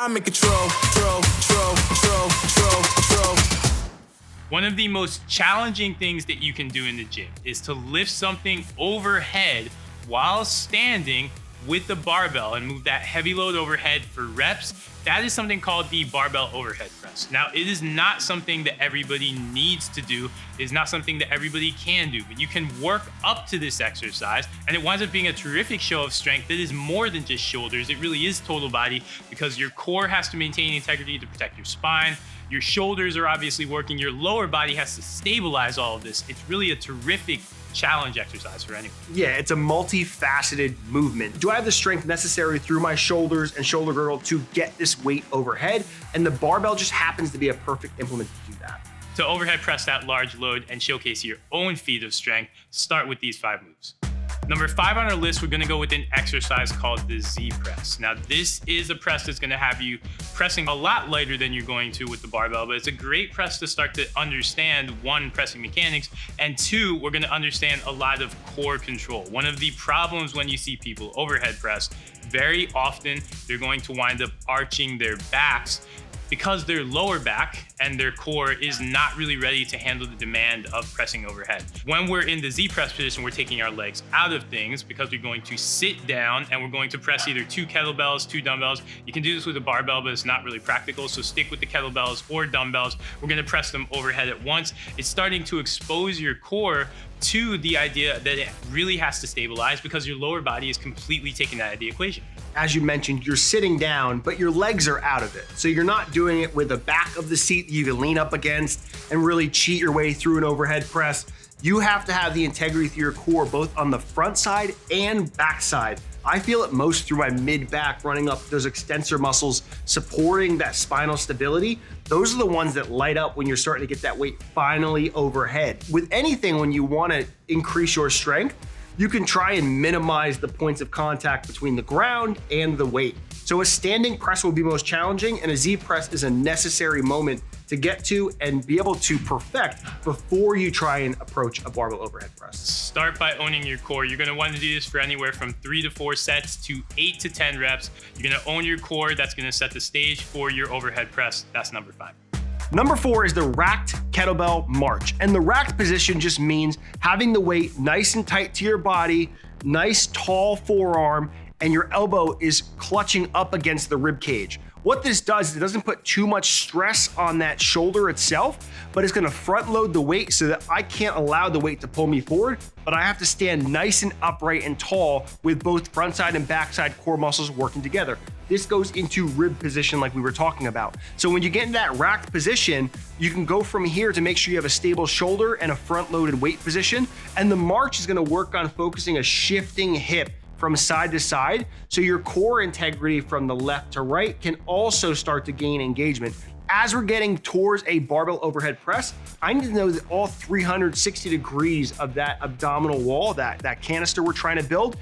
I make a tro. One of the most challenging things that you can do in the gym is to lift something overhead while standing with the barbell and move that heavy load overhead for reps. That is something called the barbell overhead press. Now, it is not something that everybody needs to do. It is not something that everybody can do, but you can work up to this exercise, and it winds up being a terrific show of strength that is more than just shoulders. It really is total body, because your core has to maintain integrity to protect your spine. Your shoulders are obviously working. Your lower body has to stabilize all of this. It's really a terrific challenge exercise for anyone. Yeah, it's a multifaceted movement. Do I have the strength necessary through my shoulders and shoulder girdle to get this weight overhead? And the barbell just happens to be a perfect implement to do that. To overhead press that large load and showcase your own feat of strength, start with these 5 moves. Number 5 on our list, we're gonna go with an exercise called the Z press. Now, this is a press that's gonna have you pressing a lot lighter than you're going to with the barbell, but it's a great press to start to understand, 1, pressing mechanics, and 2, we're gonna understand a lot of core control. One of the problems when you see people overhead press, very often they're going to wind up arching their backs because their lower back and their core is not really ready to handle the demand of pressing overhead. When we're in the Z press position, we're taking our legs out of things because we're going to sit down and we're going to press either 2 kettlebells, 2 dumbbells. You can do this with a barbell, but it's not really practical, so stick with the kettlebells or dumbbells. We're gonna press them overhead at once. It's starting to expose your core to the idea that it really has to stabilize because your lower body is completely taken out of the equation. As you mentioned, you're sitting down, but your legs are out of it. So you're not doing it with the back of the seat that you can lean up against and really cheat your way through an overhead press. You have to have the integrity through your core, both on the front side and back side. I feel it most through my mid-back, running up those extensor muscles, supporting that spinal stability. Those are the ones that light up when you're starting to get that weight finally overhead. With anything, when you want to increase your strength, you can try and minimize the points of contact between the ground and the weight. So a standing press will be most challenging, and a Z press is a necessary moment to get to and be able to perfect before you try and approach a barbell overhead press. Start by owning your core. You're gonna want to do this for anywhere from 3 to 4 sets to 8 to 10 reps. You're gonna own your core. That's gonna set the stage for your overhead press. That's number 5. Number 4 is the racked kettlebell march. And the racked position just means having the weight nice and tight to your body, nice tall forearm, and your elbow is clutching up against the rib cage. What this does is it doesn't put too much stress on that shoulder itself, but it's gonna front load the weight so that I can't allow the weight to pull me forward, but I have to stand nice and upright and tall with both front side and back side core muscles working together. This goes into rib position like we were talking about. So when you get in that racked position, you can go from here to make sure you have a stable shoulder and a front loaded weight position. And the march is gonna work on focusing a shifting hip from side to side, so your core integrity from the left to right can also start to gain engagement. As we're getting towards a barbell overhead press, I need to know that all 360 degrees of that abdominal wall, that canister we're trying to build,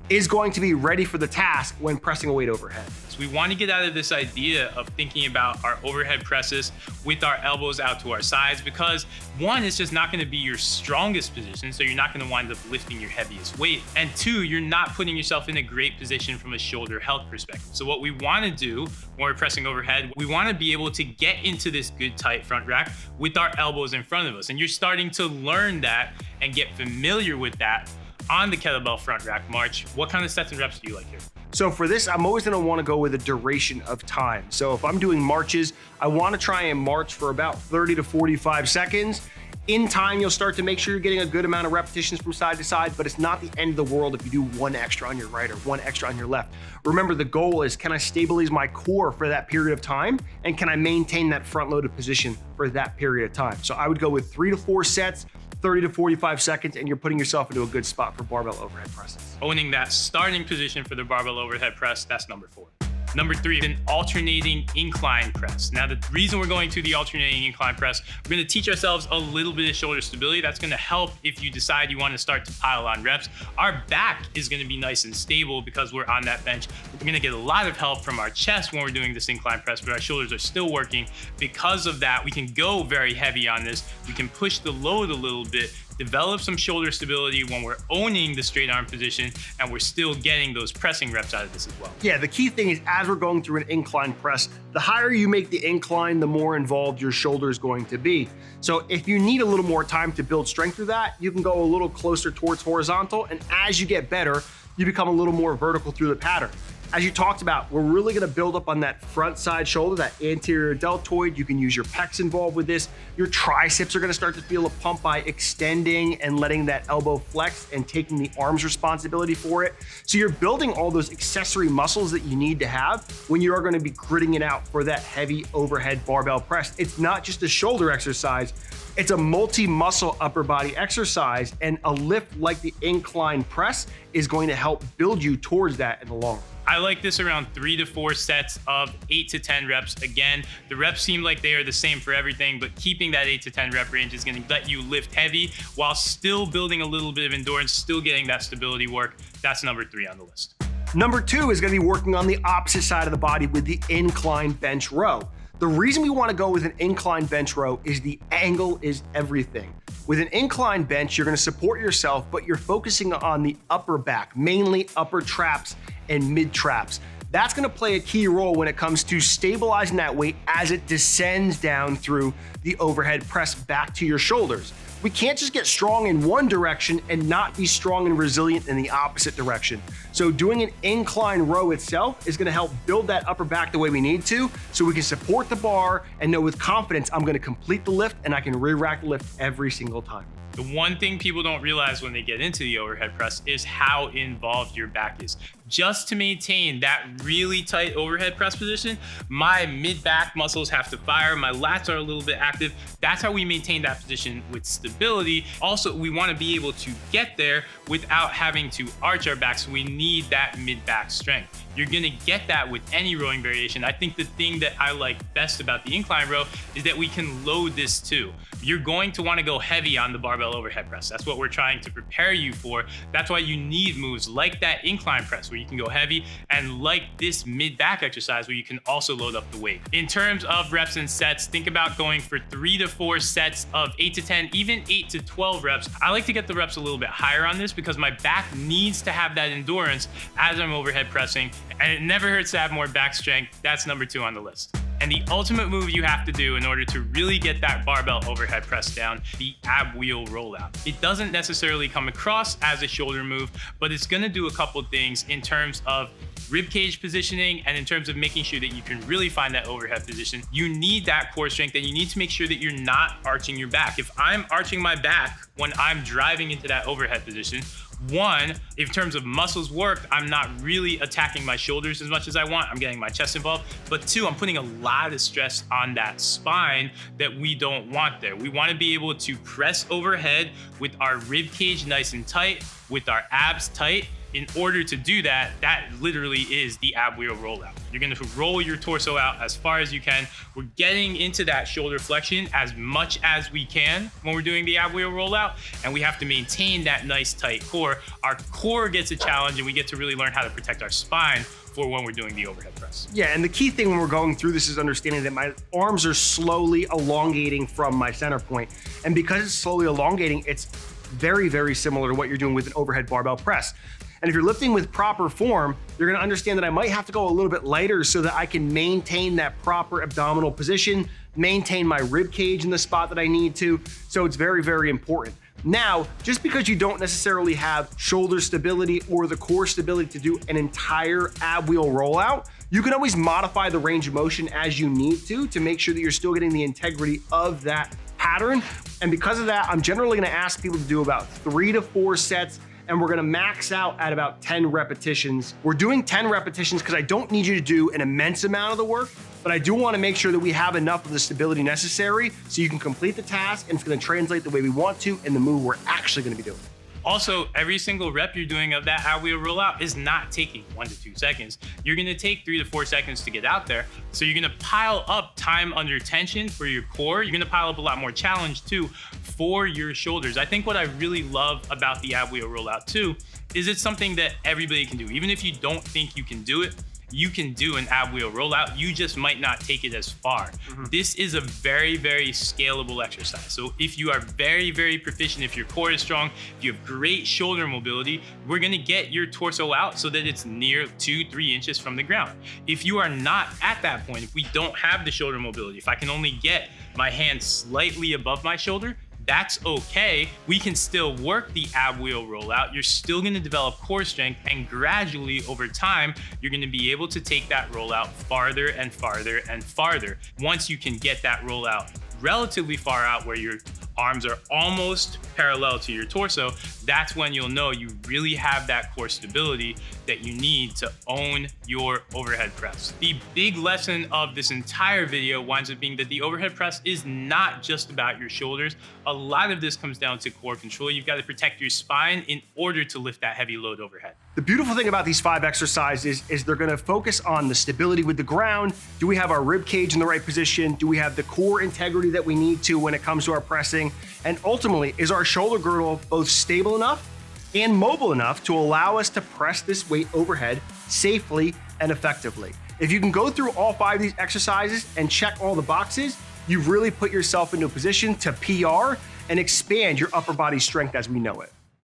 is going to be ready for the task when pressing a weight overhead. So we want to get out of this idea of thinking about our overhead presses with our elbows out to our sides, because 1, it's just not going to be your strongest position, so you're not going to wind up lifting your heaviest weight, and 2, you're not putting yourself in a great position from a shoulder health perspective. So what we want to do when we're pressing overhead, we want to be able to get into this good tight front rack with our elbows in front of us, and you're starting to learn that and get familiar with that on the kettlebell front rack march. What kind of sets and reps do you like here? So for this, I'm always gonna wanna go with a duration of time. So if I'm doing marches, I wanna try and march for about 30 to 45 seconds. In time, you'll start to make sure you're getting a good amount of repetitions from side to side, but it's not the end of the world if you do 1 extra on your right or 1 extra on your left. Remember, the goal is, can I stabilize my core for that period of time? And can I maintain that front-loaded position for that period of time? So I would go with 3 to 4 sets, 30 to 45 seconds, and you're putting yourself into a good spot for barbell overhead presses. Owning that starting position for the barbell overhead press, that's number 4. Number 3, an alternating incline press. Now, the reason we're going to the alternating incline press, we're going to teach ourselves a little bit of shoulder stability. That's going to help if you decide you want to start to pile on reps. Our back is going to be nice and stable because we're on that bench. We're going to get a lot of help from our chest when we're doing this incline press, but our shoulders are still working. Because of that, we can go very heavy on this. We can push the load a little bit develop some shoulder stability when we're owning the straight arm position, and we're still getting those pressing reps out of this as well. Yeah, the key thing is as we're going through an incline press, the higher you make the incline, the more involved your shoulder is going to be. So if you need a little more time to build strength through that, you can go a little closer towards horizontal, and as you get better, you become a little more vertical through the pattern. As you talked about, we're really gonna build up on that front side shoulder, that anterior deltoid. You can use your pecs involved with this. Your triceps are gonna start to feel a pump by extending and letting that elbow flex and taking the arm's responsibility for it. So you're building all those accessory muscles that you need to have when you are gonna be gritting it out for that heavy overhead barbell press. It's not just a shoulder exercise, it's a multi-muscle upper body exercise, and a lift like the incline press is going to help build you towards that in the long run. I like this around 3 to 4 sets of 8 to 10 reps. Again, the reps seem like they are the same for everything, but keeping that 8 to 10 rep range is gonna let you lift heavy while still building a little bit of endurance, still getting that stability work. That's number 3 on the list. Number 2 is gonna be working on the opposite side of the body with the incline bench row. The reason we wanna go with an incline bench row is the angle is everything. With an incline bench, you're gonna support yourself, but you're focusing on the upper back, mainly upper traps and mid traps. That's gonna play a key role when it comes to stabilizing that weight as it descends down through the overhead press back to your shoulders. We can't just get strong in one direction and not be strong and resilient in the opposite direction. So doing an incline row itself is gonna help build that upper back the way we need to, so we can support the bar and know with confidence I'm gonna complete the lift and I can re-rack the lift every single time. The one thing people don't realize when they get into the overhead press is how involved your back is. Just to maintain that really tight overhead press position, my mid-back muscles have to fire, my lats are a little bit active. That's how we maintain that position with stability. Also, we want to be able to get there without having to arch our back, so we need that mid-back strength. You're gonna get that with any rowing variation. I think the thing that I like best about the incline row is that we can load this too. You're going to want to go heavy on the barbell overhead press. That's what we're trying to prepare you for. That's why you need moves like that incline press where you can go heavy, and like this mid-back exercise where you can also load up the weight. In terms of reps and sets, think about going for 3 to 4 sets of 8 to 10, even 8 to 12 reps. I like to get the reps a little bit higher on this because my back needs to have that endurance as I'm overhead pressing, and it never hurts to have more back strength. That's number 2 on the list. And the ultimate move you have to do in order to really get that barbell overhead press down, the ab wheel rollout. It doesn't necessarily come across as a shoulder move, but it's gonna do a couple things in terms of rib cage positioning and in terms of making sure that you can really find that overhead position. You need that core strength, and you need to make sure that you're not arching your back. If I'm arching my back when I'm driving into that overhead position, one, in terms of muscles work, I'm not really attacking my shoulders as much as I want. I'm getting my chest involved. But 2, I'm putting a lot of stress on that spine that we don't want there. We want to be able to press overhead with our rib cage nice and tight, with our abs tight. In order to do that, that literally is the ab wheel rollout. You're gonna roll your torso out as far as you can. We're getting into that shoulder flexion as much as we can when we're doing the ab wheel rollout, and we have to maintain that nice tight core. Our core gets a challenge, and we get to really learn how to protect our spine for when we're doing the overhead press. Yeah, and the key thing when we're going through this is understanding that my arms are slowly elongating from my center point. And because it's slowly elongating, it's very, very similar to what you're doing with an overhead barbell press. And if you're lifting with proper form, you're gonna understand that I might have to go a little bit lighter so that I can maintain that proper abdominal position, maintain my rib cage in the spot that I need to. So it's very, very important. Now, just because you don't necessarily have shoulder stability or the core stability to do an entire ab wheel rollout, you can always modify the range of motion as you need to make sure that you're still getting the integrity of that pattern. And because of that, I'm generally gonna ask people to do about 3 to 4 sets, and we're gonna max out at about 10 repetitions. We're doing 10 repetitions because I don't need you to do an immense amount of the work, but I do wanna make sure that we have enough of the stability necessary so you can complete the task, and it's gonna translate the way we want to in the move we're actually gonna be doing. Also, every single rep you're doing of that ab wheel rollout is not taking 1 to 2 seconds. You're gonna take 3 to 4 seconds to get out there. So you're gonna pile up time under tension for your core. You're gonna pile up a lot more challenge too for your shoulders. I think what I really love about the ab wheel rollout too is it's something that everybody can do. Even if you don't think you can do it, you can do an ab wheel rollout. You just might not take it as far. This is a very, very scalable exercise. So if you are very, very proficient, if your core is strong, if you have great shoulder mobility, we're gonna get your torso out so that it's near 2-3 inches from the ground. If you are not at that point, if we don't have the shoulder mobility, if I can only get my hand slightly above my shoulder, that's okay. We can still work the ab wheel rollout. You're still gonna develop core strength, and gradually over time, you're gonna be able to take that rollout farther and farther and farther. Once you can get that rollout relatively far out where your arms are almost parallel to your torso, that's when you'll know you really have that core stability that you need to own your overhead press. The big lesson of this entire video winds up being that the overhead press is not just about your shoulders. A lot of this comes down to core control. You've got to protect your spine in order to lift that heavy load overhead. The beautiful thing about these 5 exercises is they're gonna focus on the stability with the ground. Do we have our rib cage in the right position? Do we have the core integrity that we need to when it comes to our pressing? And ultimately, is our shoulder girdle both stable enough and mobile enough to allow us to press this weight overhead safely and effectively? If you can go through all 5 of these exercises and check all the boxes, you've really put yourself into a position to PR and expand your upper body strength as we know it.